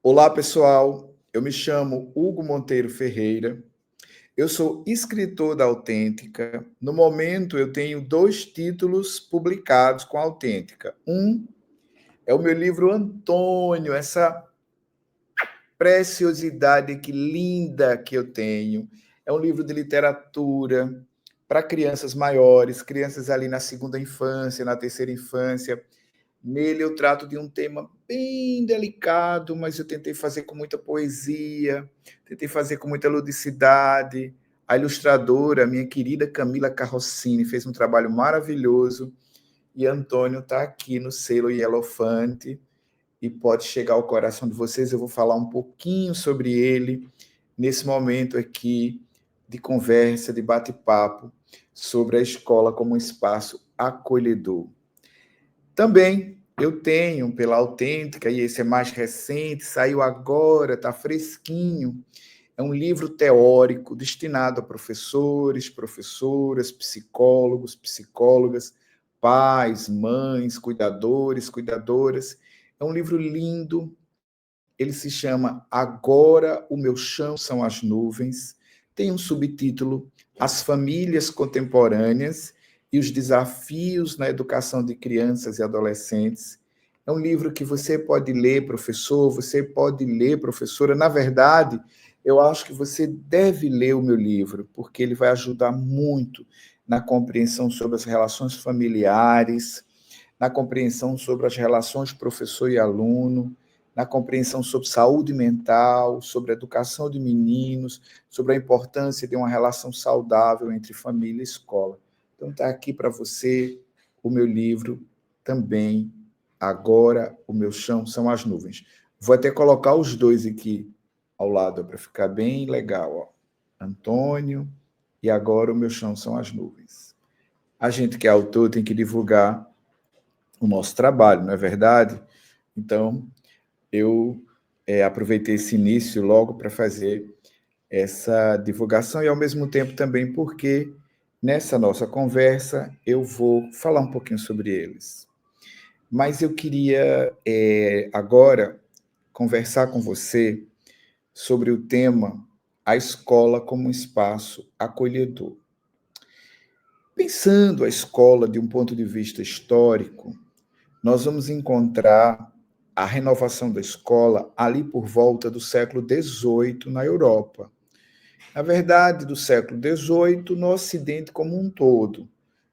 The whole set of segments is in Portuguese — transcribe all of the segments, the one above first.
Olá, pessoal. Eu me chamo Hugo Monteiro Ferreira. Eu sou escritor da Autêntica. No momento, eu tenho 2 títulos publicados com a Autêntica. Um é o meu livro Antônio, essa preciosidade que linda que eu tenho. É um livro de literatura para crianças maiores, crianças ali na segunda infância, na terceira infância. Nele eu trato de um tema bem delicado, mas eu tentei fazer com muita poesia, tentei fazer com muita ludicidade. A ilustradora, minha querida Camila Carrossini, fez um trabalho maravilhoso e Antônio está aqui no selo Yellowfante e pode chegar ao coração de vocês. Eu vou falar um pouquinho sobre ele nesse momento aqui de conversa, de bate-papo sobre a escola como um espaço acolhedor. Também eu tenho pela Autêntica, e esse é mais recente, saiu agora, está fresquinho, é um livro teórico destinado a professores, professoras, psicólogos, psicólogas, pais, mães, cuidadores, cuidadoras. É um livro lindo, ele se chama Agora o Meu Chão São as Nuvens, tem um subtítulo As Famílias Contemporâneas e os Desafios na Educação de Crianças e Adolescentes. É um livro que você pode ler, professor, você pode ler, professora. Na verdade, eu acho que você deve ler o meu livro, porque ele vai ajudar muito na compreensão sobre as relações familiares, na compreensão sobre as relações professor e aluno, na compreensão sobre saúde mental, sobre educação de meninos, sobre a importância de uma relação saudável entre família e escola. Então, está aqui para você o meu livro também, Agora o Meu Chão São as Nuvens. Vou até colocar os dois aqui ao lado, para ficar bem legal. Ó. Antônio e Agora o Meu Chão São as Nuvens. A gente que é autor tem que divulgar o nosso trabalho, não é verdade? Então, eu aproveitei esse início logo para fazer essa divulgação e, ao mesmo tempo, também porque nessa nossa conversa eu vou falar um pouquinho sobre eles. Mas eu queria agora conversar com você sobre o tema A Escola como um Espaço Acolhedor. Pensando a escola de um ponto de vista histórico, nós vamos encontrar a renovação da escola ali por volta do século XVIII na Europa. Na verdade, do século XVIII no Ocidente como um todo.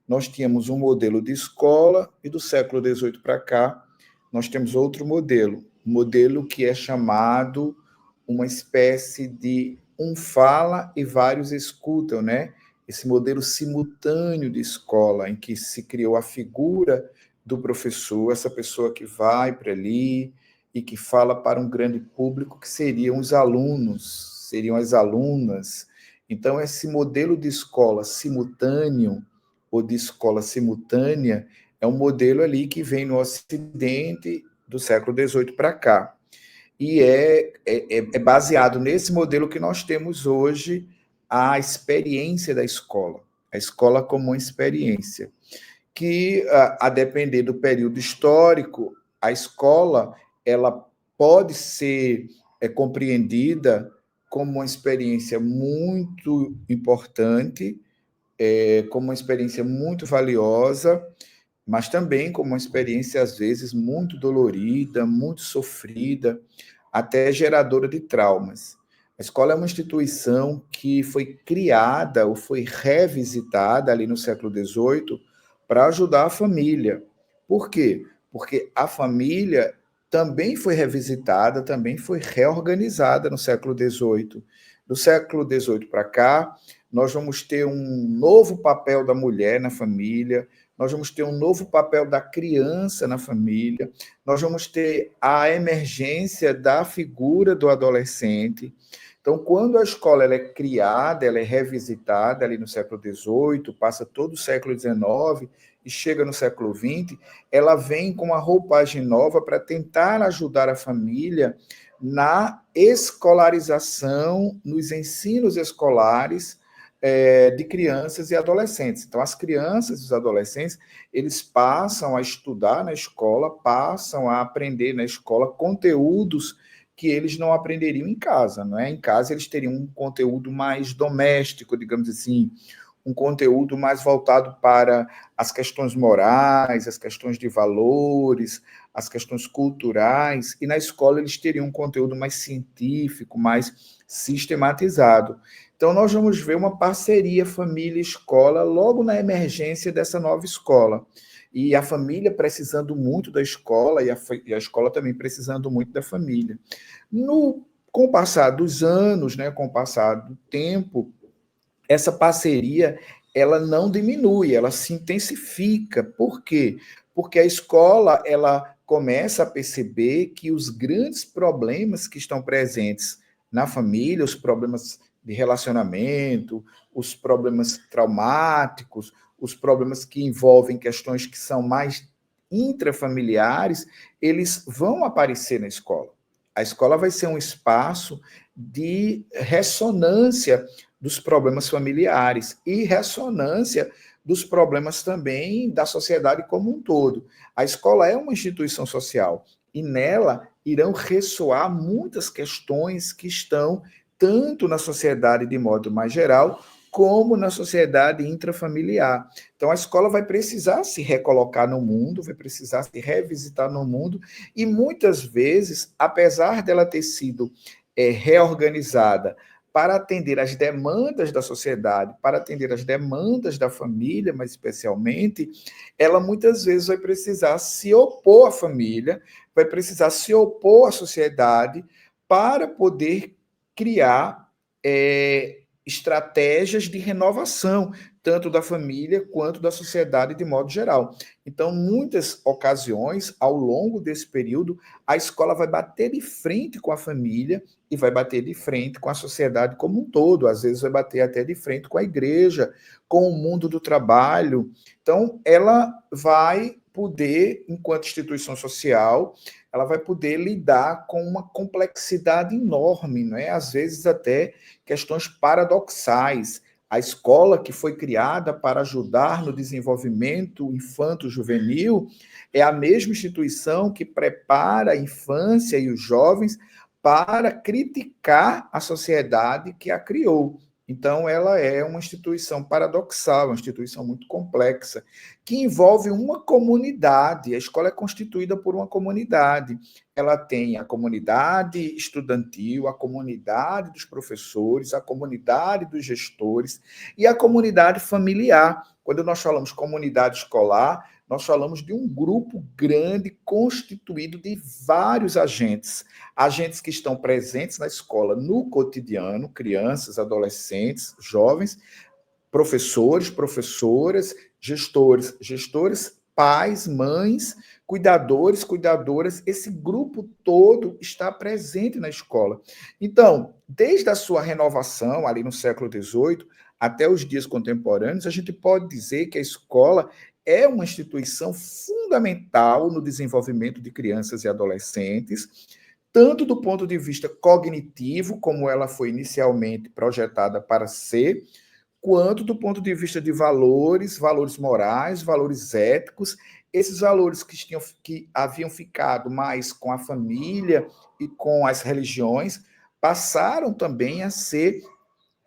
Nós tínhamos um modelo de escola e do século XVIII para cá nós temos outro modelo, um modelo que é chamado uma espécie de um fala e vários escutam, né? Esse modelo simultâneo de escola, em que se criou a figura do professor, essa pessoa que vai para ali e que fala para um grande público, que seriam os alunos, seriam as alunas. Então, esse modelo de escola simultâneo ou de escola simultânea é um modelo ali que vem no Ocidente do século XVIII para cá. E é baseado nesse modelo que nós temos hoje a experiência da escola, a escola como uma experiência, que, a depender do período histórico, a escola ela pode ser compreendida como uma experiência muito importante, como uma experiência muito valiosa, mas também como uma experiência, às vezes, muito dolorida, muito sofrida, até geradora de traumas. A escola é uma instituição que foi criada ou foi revisitada ali no século XVIII para ajudar a família. Por quê? Porque a família também foi revisitada, também foi reorganizada no século XVIII. Do século XVIII para cá, nós vamos ter um novo papel da mulher na família, nós vamos ter um novo papel da criança na família, nós vamos ter a emergência da figura do adolescente. Então, quando a escola ela é criada, ela é revisitada ali no século XVIII, passa todo o século XIX e chega no século XX, ela vem com uma roupagem nova para tentar ajudar a família na escolarização, nos ensinos escolares, de crianças e adolescentes. Então, as crianças e os adolescentes, eles passam a estudar na escola, passam a aprender na escola conteúdos que eles não aprenderiam em casa, não é? Em casa eles teriam um conteúdo mais doméstico, digamos assim, um conteúdo mais voltado para as questões morais, as questões de valores, as questões culturais, e na escola eles teriam um conteúdo mais científico, mais sistematizado. Então, nós vamos ver uma parceria família-escola logo na emergência dessa nova escola. E a família precisando muito da escola e a escola também precisando muito da família. Com o passar dos anos, né, com o passar do tempo, essa parceria ela não diminui, ela se intensifica. Por quê? Porque a escola ela começa a perceber que os grandes problemas que estão presentes na família, os problemas de relacionamento, os problemas traumáticos, os problemas que envolvem questões que são mais intrafamiliares, eles vão aparecer na escola. A escola vai ser um espaço de ressonância dos problemas familiares e ressonância dos problemas também da sociedade como um todo. A escola é uma instituição social e nela irão ressoar muitas questões que estão tanto na sociedade de modo mais geral, como na sociedade intrafamiliar. Então, a escola vai precisar se recolocar no mundo, vai precisar se revisitar no mundo, e muitas vezes, apesar dela ter sido reorganizada para atender às demandas da sociedade, para atender às demandas da família, mas especialmente, ela muitas vezes vai precisar se opor à família, vai precisar se opor à sociedade para poder criar estratégias de renovação, tanto da família quanto da sociedade de modo geral. Então, muitas ocasiões, ao longo desse período, a escola vai bater de frente com a família e vai bater de frente com a sociedade como um todo, às vezes vai bater até de frente com a igreja, com o mundo do trabalho. Então, ela vai poder, enquanto instituição social, ela vai poder lidar com uma complexidade enorme, não é? Às vezes até questões paradoxais. A escola que foi criada para ajudar no desenvolvimento infanto-juvenil é a mesma instituição que prepara a infância e os jovens para criticar a sociedade que a criou. Então, ela é uma instituição paradoxal, uma instituição muito complexa, que envolve uma comunidade. A escola é constituída por uma comunidade. Ela tem a comunidade estudantil, a comunidade dos professores, a comunidade dos gestores e a comunidade familiar. Quando nós falamos comunidade escolar, nós falamos de um grupo grande constituído de vários agentes. Agentes que estão presentes na escola no cotidiano, crianças, adolescentes, jovens, professores, professoras, gestores, pais, mães, cuidadores, cuidadoras, esse grupo todo está presente na escola. Então, desde a sua renovação, ali no século XVIII, até os dias contemporâneos, a gente pode dizer que a escola é uma instituição fundamental no desenvolvimento de crianças e adolescentes, tanto do ponto de vista cognitivo, como ela foi inicialmente projetada para ser, quanto do ponto de vista de valores, valores morais, valores éticos, esses valores que haviam ficado mais com a família e com as religiões, passaram também a ser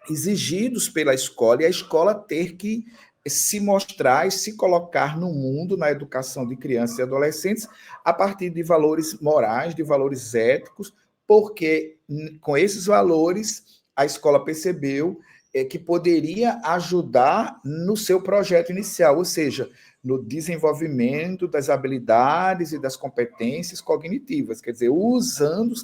exigidos pela escola, e a escola ter que se mostrar e se colocar no mundo, na educação de crianças e adolescentes, a partir de valores morais, de valores éticos, porque com esses valores a escola percebeu que poderia ajudar no seu projeto inicial, ou seja, no desenvolvimento das habilidades e das competências cognitivas, quer dizer, usando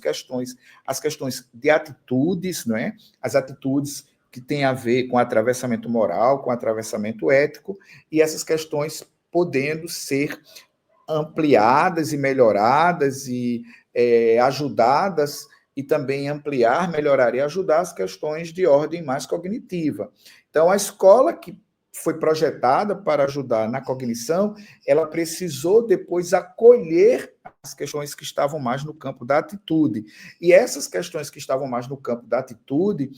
as questões de atitudes, não é? As atitudes que têm a ver com atravessamento moral, com atravessamento ético, e essas questões podendo ser ampliadas e melhoradas e ajudadas, e também ampliar, melhorar e ajudar as questões de ordem mais cognitiva. Então, a escola que foi projetada para ajudar na cognição, ela precisou depois acolher as questões que estavam mais no campo da atitude. E essas questões que estavam mais no campo da atitude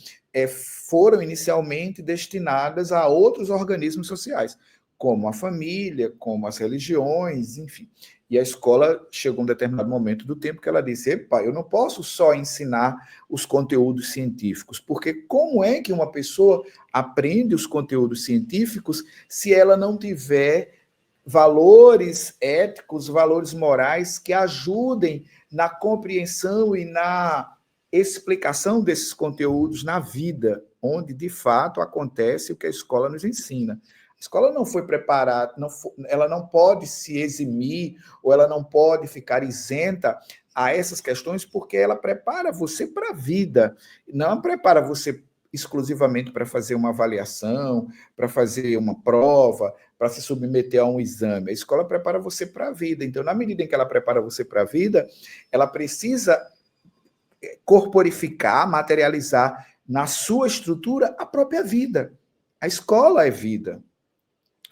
foram inicialmente destinadas a outros organismos sociais, como a família, como as religiões, enfim. E a escola chegou a um determinado momento do tempo que ela disse: epa, eu não posso só ensinar os conteúdos científicos, porque como é que uma pessoa aprende os conteúdos científicos se ela não tiver valores éticos, valores morais que ajudem na compreensão e na explicação desses conteúdos na vida, onde de fato acontece o que a escola nos ensina. A escola não foi preparada, ela não pode se eximir ou ela não pode ficar isenta a essas questões, porque ela prepara você para a vida, não prepara você exclusivamente para fazer uma avaliação, para fazer uma prova, para se submeter a um exame. A escola prepara você para a vida. Então, na medida em que ela prepara você para a vida, ela precisa corporificar, materializar na sua estrutura a própria vida. A escola é vida.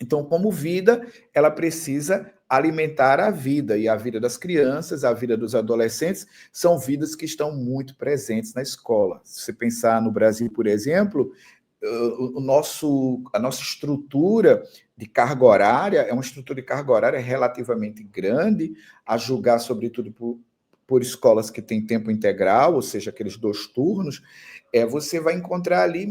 Então, como vida, ela precisa alimentar a vida, e a vida das crianças, a vida dos adolescentes, são vidas que estão muito presentes na escola. Se você pensar no Brasil, por exemplo, a nossa estrutura de carga horária é uma estrutura de carga horária relativamente grande, a julgar, sobretudo, por escolas que têm tempo integral, ou seja, aqueles 2 turnos, você vai encontrar ali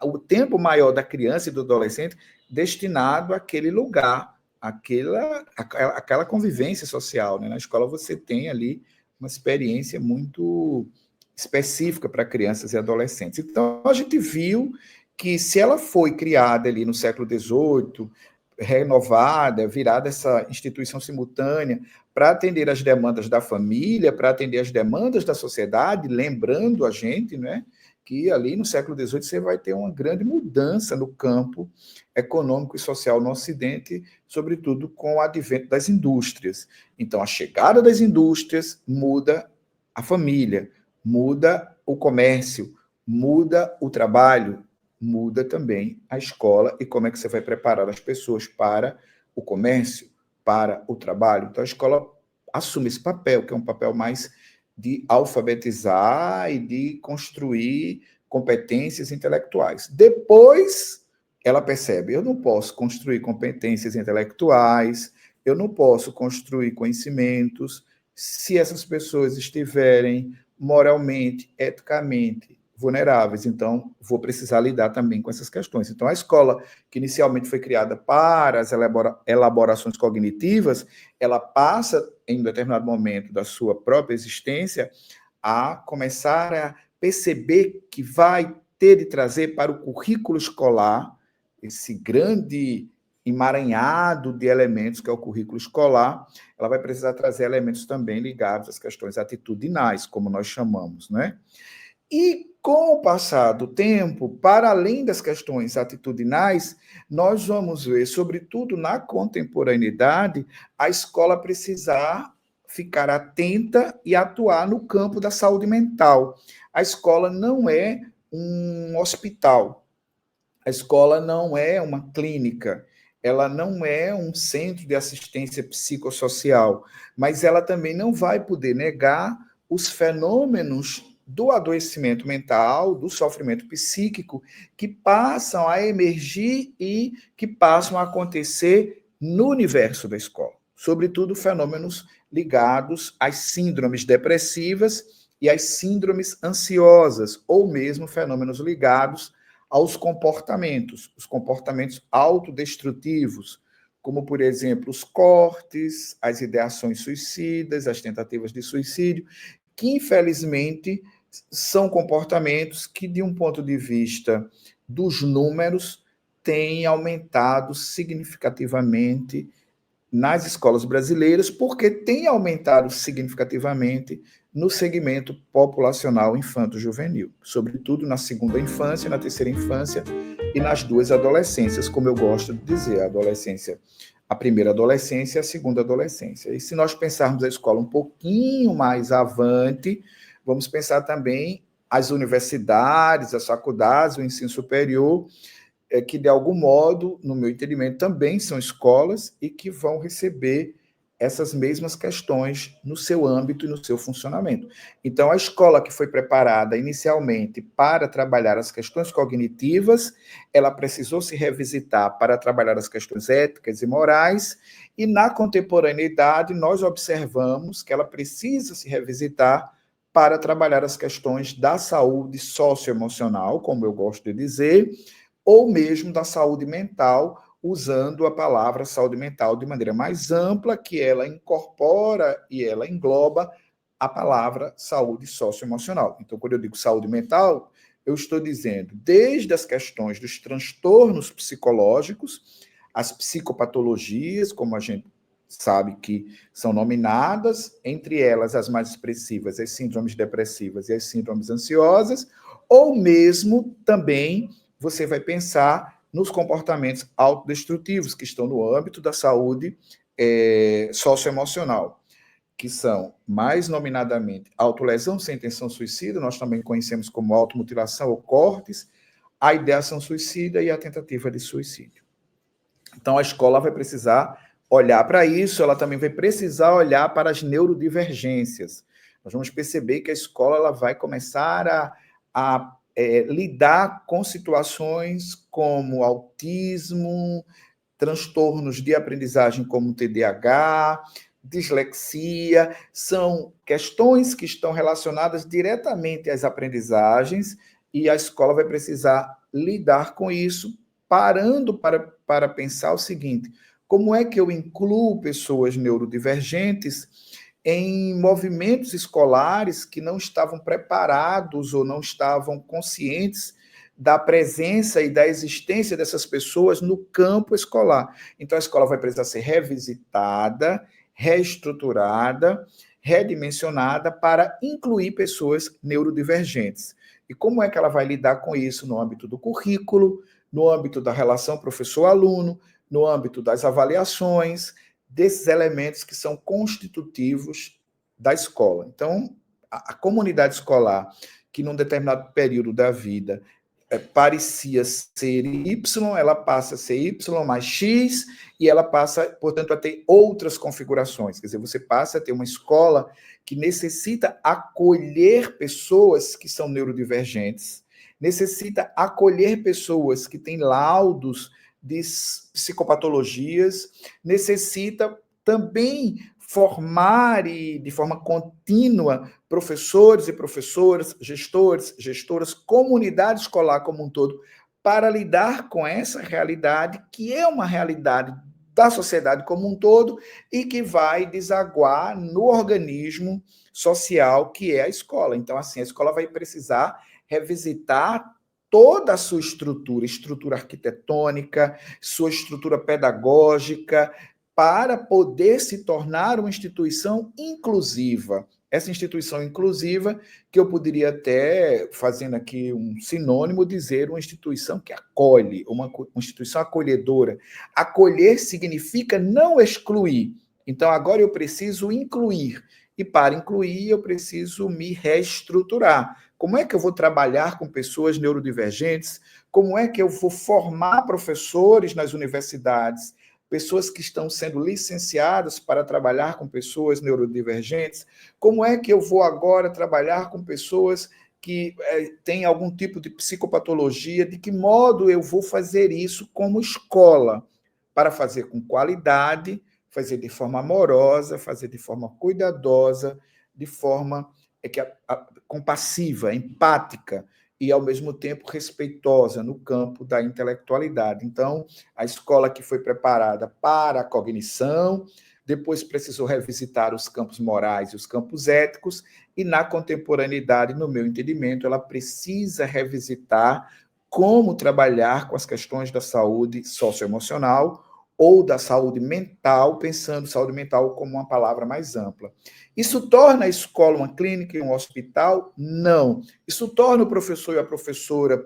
o tempo maior da criança e do adolescente destinado àquele lugar, àquela convivência social. Né? Na escola você tem ali uma experiência muito específica para crianças e adolescentes. Então, a gente viu que se ela foi criada ali no século XVIII, renovada, virada essa instituição simultânea para atender as demandas da família, para atender as demandas da sociedade, lembrando a gente, né, que ali no século XVIII você vai ter uma grande mudança no campo econômico e social no Ocidente, sobretudo com o advento das indústrias. Então, a chegada das indústrias muda a família, muda o comércio, muda o trabalho, muda também a escola e como é que você vai preparar as pessoas para o comércio, para o trabalho. Então, a escola assume esse papel, que é um papel mais de alfabetizar e de construir competências intelectuais. Depois, ela percebe, eu não posso construir competências intelectuais, eu não posso construir conhecimentos se essas pessoas estiverem moralmente, eticamente vulneráveis. Então, vou precisar lidar também com essas questões. Então, a escola, que inicialmente foi criada para as elaborações cognitivas, ela passa, em um determinado momento da sua própria existência, a começar a perceber que vai ter de trazer para o currículo escolar esse grande emaranhado de elementos que é o currículo escolar, ela vai precisar trazer elementos também ligados às questões atitudinais, como nós chamamos, né? E com o passar do tempo, para além das questões atitudinais, nós vamos ver, sobretudo na contemporaneidade, a escola precisar ficar atenta e atuar no campo da saúde mental. A escola não é um hospital, a escola não é uma clínica, ela não é um centro de assistência psicossocial, mas ela também não vai poder negar os fenômenos do adoecimento mental, do sofrimento psíquico, que passam a emergir e que passam a acontecer no universo da escola. Sobretudo, fenômenos ligados às síndromes depressivas e às síndromes ansiosas, ou mesmo fenômenos ligados aos comportamentos, os comportamentos autodestrutivos, como, por exemplo, os cortes, as ideações suicidas, as tentativas de suicídio, que, infelizmente, são comportamentos que, de um ponto de vista dos números, têm aumentado significativamente nas escolas brasileiras, porque tem aumentado significativamente no segmento populacional infanto-juvenil, sobretudo na segunda infância, na terceira infância e nas 2 adolescências, como eu gosto de dizer, a primeira adolescência e a segunda adolescência. E se nós pensarmos a escola um pouquinho mais avante, vamos pensar também as universidades, as faculdades, o ensino superior, que, de algum modo, no meu entendimento, também são escolas e que vão receber essas mesmas questões no seu âmbito e no seu funcionamento. Então, a escola que foi preparada inicialmente para trabalhar as questões cognitivas, ela precisou se revisitar para trabalhar as questões éticas e morais, e na contemporaneidade nós observamos que ela precisa se revisitar para trabalhar as questões da saúde socioemocional, como eu gosto de dizer, ou mesmo da saúde mental, usando a palavra saúde mental de maneira mais ampla, que ela incorpora e ela engloba a palavra saúde socioemocional. Então, quando eu digo saúde mental, eu estou dizendo desde as questões dos transtornos psicológicos, as psicopatologias, como a gente sabe que são nominadas, entre elas as mais expressivas, as síndromes depressivas e as síndromes ansiosas, ou mesmo também você vai pensar nos comportamentos autodestrutivos que estão no âmbito da saúde socioemocional, que são, mais nominadamente, autolesão sem intenção suicida, nós também conhecemos como automutilação ou cortes, a ideação suicida e a tentativa de suicídio. Então, a escola vai precisar olhar para isso, ela também vai precisar olhar para as neurodivergências. Nós vamos perceber que a escola ela vai começar a lidar com situações como autismo, transtornos de aprendizagem como TDAH, dislexia, são questões que estão relacionadas diretamente às aprendizagens e a escola vai precisar lidar com isso, parando para pensar o seguinte: como é que eu incluo pessoas neurodivergentes em movimentos escolares que não estavam preparados ou não estavam conscientes da presença e da existência dessas pessoas no campo escolar. Então, a escola vai precisar ser revisitada, reestruturada, redimensionada para incluir pessoas neurodivergentes. E como é que ela vai lidar com isso no âmbito do currículo, no âmbito da relação professor-aluno, no âmbito das avaliações, desses elementos que são constitutivos da escola. Então, a comunidade escolar, que num determinado período da vida parecia ser Y, ela passa a ser Y mais X, e ela passa, portanto, a ter outras configurações. Quer dizer, você passa a ter uma escola que necessita acolher pessoas que são neurodivergentes, necessita acolher pessoas que têm laudos de psicopatologias, necessita também formar e de forma contínua professores e professoras, gestores, gestoras, comunidade escolar como um todo, para lidar com essa realidade, que é uma realidade da sociedade como um todo e que vai desaguar no organismo social que é a escola. Então, assim, a escola vai precisar revisitar toda a sua estrutura arquitetônica, sua estrutura pedagógica, para poder se tornar uma instituição inclusiva. Essa instituição inclusiva, que eu poderia até, fazendo aqui um sinônimo, dizer uma instituição que acolhe, uma instituição acolhedora. Acolher significa não excluir. Então, agora eu preciso incluir. E para incluir, eu preciso me reestruturar. Como é que eu vou trabalhar com pessoas neurodivergentes? Como é que eu vou formar professores nas universidades? Pessoas que estão sendo licenciadas para trabalhar com pessoas neurodivergentes? Como é que eu vou agora trabalhar com pessoas que têm algum tipo de psicopatologia? De que modo eu vou fazer isso como escola? Para fazer com qualidade, fazer de forma amorosa, fazer de forma cuidadosa, de forma compassiva, empática, e, ao mesmo tempo, respeitosa no campo da intelectualidade. Então, a escola que foi preparada para a cognição, depois precisou revisitar os campos morais e os campos éticos, e, na contemporaneidade, no meu entendimento, ela precisa revisitar como trabalhar com as questões da saúde socioemocional ou da saúde mental, pensando saúde mental como uma palavra mais ampla. Isso torna a escola uma clínica e um hospital? Não. Isso torna o professor e a professora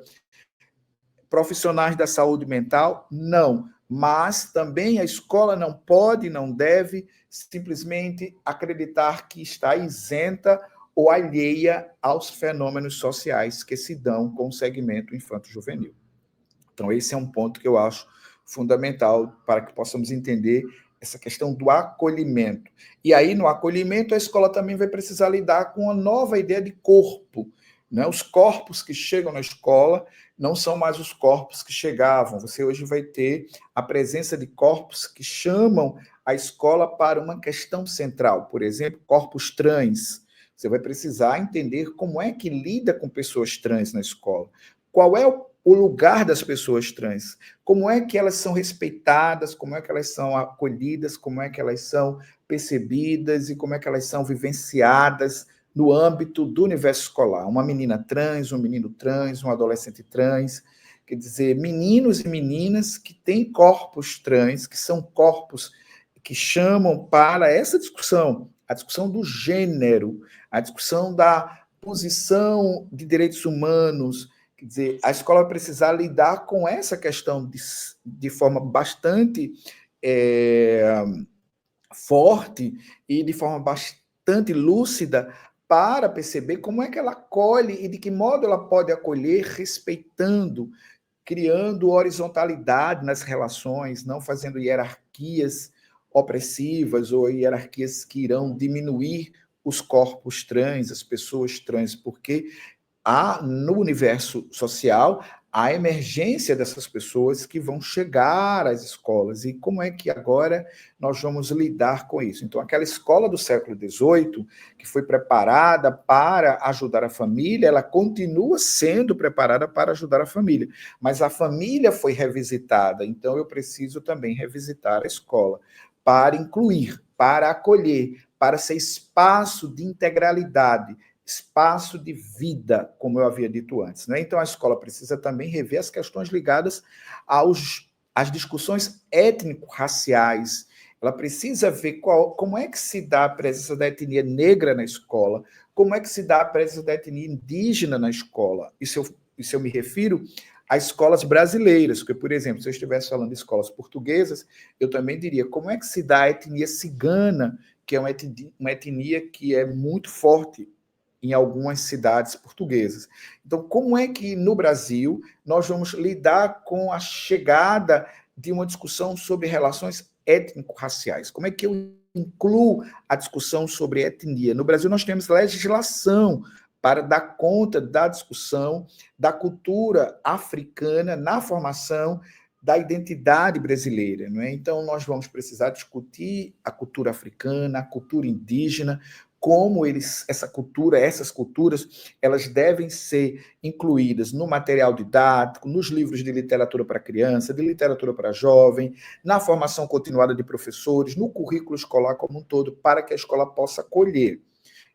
profissionais da saúde mental? Não. Mas também a escola não pode, não deve simplesmente acreditar que está isenta ou alheia aos fenômenos sociais que se dão com o segmento infanto-juvenil. Então, esse é um ponto que eu acho fundamental para que possamos entender essa questão do acolhimento. E aí, no acolhimento, a escola também vai precisar lidar com uma nova ideia de corpo, né? Os corpos que chegam na escola não são mais os corpos que chegavam. Você hoje vai ter a presença de corpos que chamam a escola para uma questão central. Por exemplo, corpos trans. Você vai precisar entender como é que lida com pessoas trans na escola. Qual é o lugar das pessoas trans? Como é que elas são respeitadas? Como é que elas são acolhidas? Como é que elas são percebidas? E como é que elas são vivenciadas no âmbito do universo escolar? Uma menina trans, um menino trans, um adolescente trans, quer dizer, meninos e meninas que têm corpos trans, que são corpos que chamam para essa discussão, a discussão do gênero, a discussão da posição de direitos humanos. Quer dizer, a escola vai precisar lidar com essa questão de forma bastante forte e de forma bastante lúcida para perceber como é que ela acolhe e de que modo ela pode acolher respeitando, criando horizontalidade nas relações, não fazendo hierarquias opressivas ou hierarquias que irão diminuir os corpos trans, as pessoas trans, porque há no universo social a emergência dessas pessoas que vão chegar às escolas. E como é que agora nós vamos lidar com isso? Então, aquela escola do século XVIII, que foi preparada para ajudar a família, ela continua sendo preparada para ajudar a família. Mas a família foi revisitada, então eu preciso também revisitar a escola para incluir, para acolher, para ser espaço de integralidade, espaço de vida, como eu havia dito antes. Né? Então, a escola precisa também rever as questões ligadas às discussões étnico-raciais. Ela precisa ver como é que se dá a presença da etnia negra na escola, como é que se dá a presença da etnia indígena na escola. Isso eu me refiro a escolas brasileiras, porque, por exemplo, se eu estivesse falando de escolas portuguesas, eu também diria como é que se dá a etnia cigana, que é uma etnia que é muito forte em algumas cidades portuguesas. Então, como é que no Brasil nós vamos lidar com a chegada de uma discussão sobre relações étnico-raciais? Como é que eu incluo a discussão sobre etnia? No Brasil nós temos legislação para dar conta da discussão da cultura africana na formação da identidade brasileira. Não é? Então, nós vamos precisar discutir a cultura africana, a cultura indígena, como essas culturas, elas devem ser incluídas no material didático, nos livros de literatura para criança, de literatura para jovem, na formação continuada de professores, no currículo escolar como um todo, para que a escola possa acolher.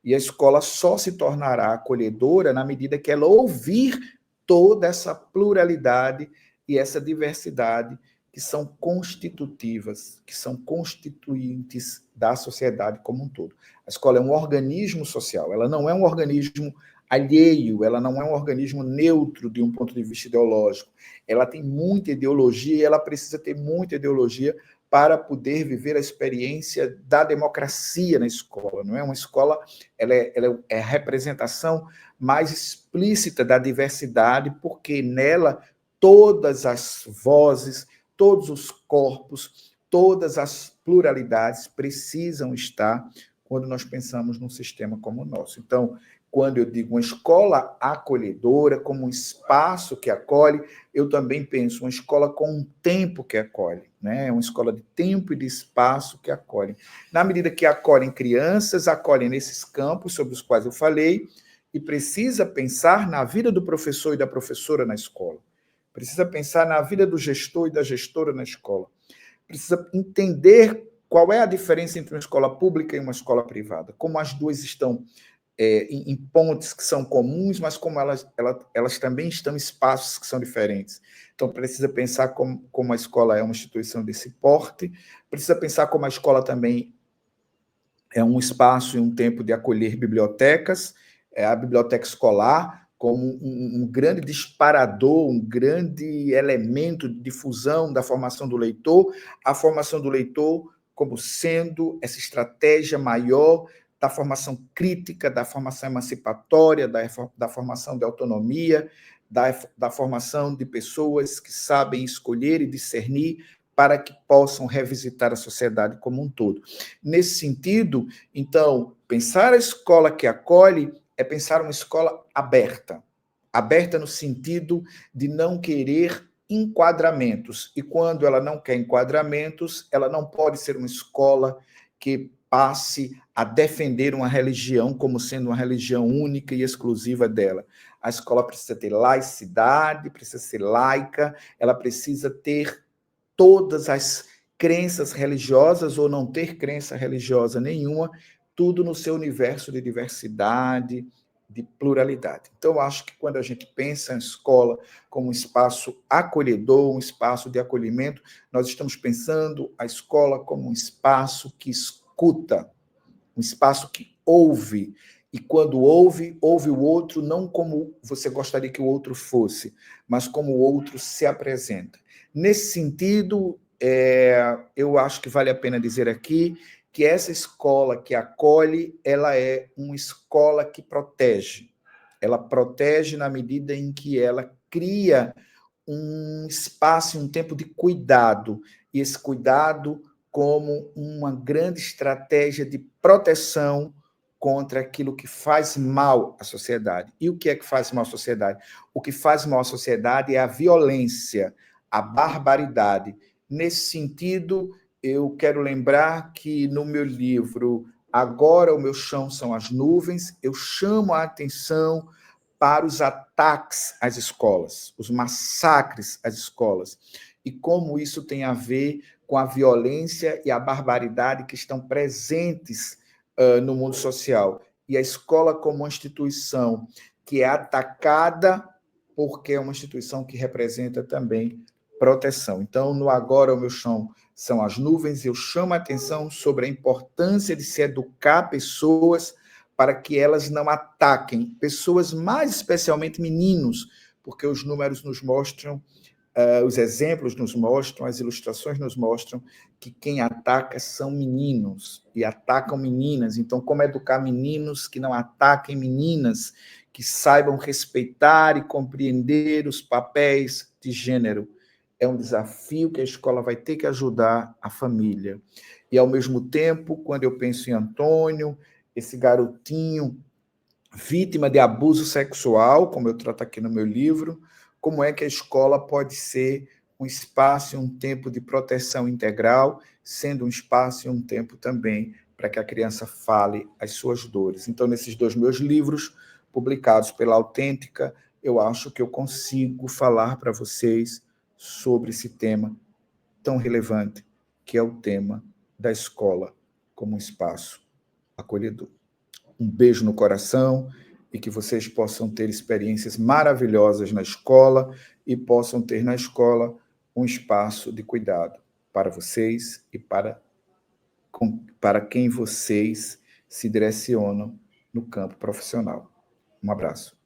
E a escola só se tornará acolhedora na medida que ela ouvir toda essa pluralidade e essa diversidade que são constitutivas, que são constituintes da sociedade como um todo. A escola é um organismo social, ela não é um organismo alheio, ela não é um organismo neutro de um ponto de vista ideológico. Ela tem muita ideologia e ela precisa ter muita ideologia para poder viver a experiência da democracia na escola. Não é uma escola, ela é a representação mais explícita da diversidade, porque nela todas as vozes, todos os corpos, todas as pluralidades precisam estar quando nós pensamos num sistema como o nosso. Então, quando eu digo uma escola acolhedora, como um espaço que acolhe, eu também penso uma escola com um tempo que acolhe, né? Uma escola de tempo e de espaço que acolhe. Na medida que acolhem crianças, acolhem nesses campos sobre os quais eu falei, e precisa pensar na vida do professor e da professora na escola. Precisa pensar na vida do gestor e da gestora na escola. Precisa entender qual é a diferença entre uma escola pública e uma escola privada, como as duas estão em pontes que são comuns, mas como elas também estão em espaços que são diferentes. Então, precisa pensar como a escola é uma instituição desse porte, precisa pensar como a escola também é um espaço e um tempo de acolher bibliotecas, a biblioteca escolar como um grande disparador, um grande elemento de difusão da formação do leitor, a formação do leitor como sendo essa estratégia maior da formação crítica, da formação emancipatória, da formação de autonomia, da formação de pessoas que sabem escolher e discernir para que possam revisitar a sociedade como um todo. Nesse sentido, então, pensar a escola que acolhe é pensar uma escola aberta. Aberta no sentido de não querer enquadramentos. E quando ela não quer enquadramentos, ela não pode ser uma escola que passe a defender uma religião como sendo uma religião única e exclusiva dela. A escola precisa ter laicidade, precisa ser laica, ela precisa ter todas as crenças religiosas ou não ter crença religiosa nenhuma, tudo no seu universo de diversidade, de pluralidade. Então, eu acho que quando a gente pensa em escola como um espaço acolhedor, um espaço de acolhimento, nós estamos pensando a escola como um espaço que escuta, um espaço que ouve, e quando ouve, ouve o outro não como você gostaria que o outro fosse, mas como o outro se apresenta. Nesse sentido, eu acho que vale a pena dizer aqui que essa escola que acolhe, ela é uma escola que protege. Ela protege na medida em que ela cria um espaço, um tempo de cuidado, e esse cuidado como uma grande estratégia de proteção contra aquilo que faz mal à sociedade. E o que é que faz mal à sociedade? O que faz mal à sociedade é a violência, a barbaridade. Nesse sentido, eu quero lembrar que no meu livro Agora o Meu Chão São as Nuvens, eu chamo a atenção para os ataques às escolas, os massacres às escolas, e como isso tem a ver com a violência e a barbaridade que estão presentes no mundo social. E a escola como uma instituição que é atacada porque é uma instituição que representa também proteção. Então, no Agora o Meu Chão São as Nuvens, eu chamo a atenção sobre a importância de se educar pessoas para que elas não ataquem pessoas, mais especialmente meninos, porque os números nos mostram, os exemplos nos mostram, as ilustrações nos mostram que quem ataca são meninos e atacam meninas. Então, como educar meninos que não ataquem meninas, que saibam respeitar e compreender os papéis de gênero? É um desafio que a escola vai ter que ajudar a família. E, ao mesmo tempo, quando eu penso em Antônio, esse garotinho vítima de abuso sexual, como eu trato aqui no meu livro, como é que a escola pode ser um espaço e um tempo de proteção integral, sendo um espaço e um tempo também para que a criança fale as suas dores. Então, nesses 2 meus livros, publicados pela Autêntica, eu acho que eu consigo falar para vocês sobre esse tema tão relevante, que é o tema da escola como um espaço acolhedor. Um beijo no coração e que vocês possam ter experiências maravilhosas na escola e possam ter na escola um espaço de cuidado para vocês e para quem vocês se direcionam no campo profissional. Um abraço.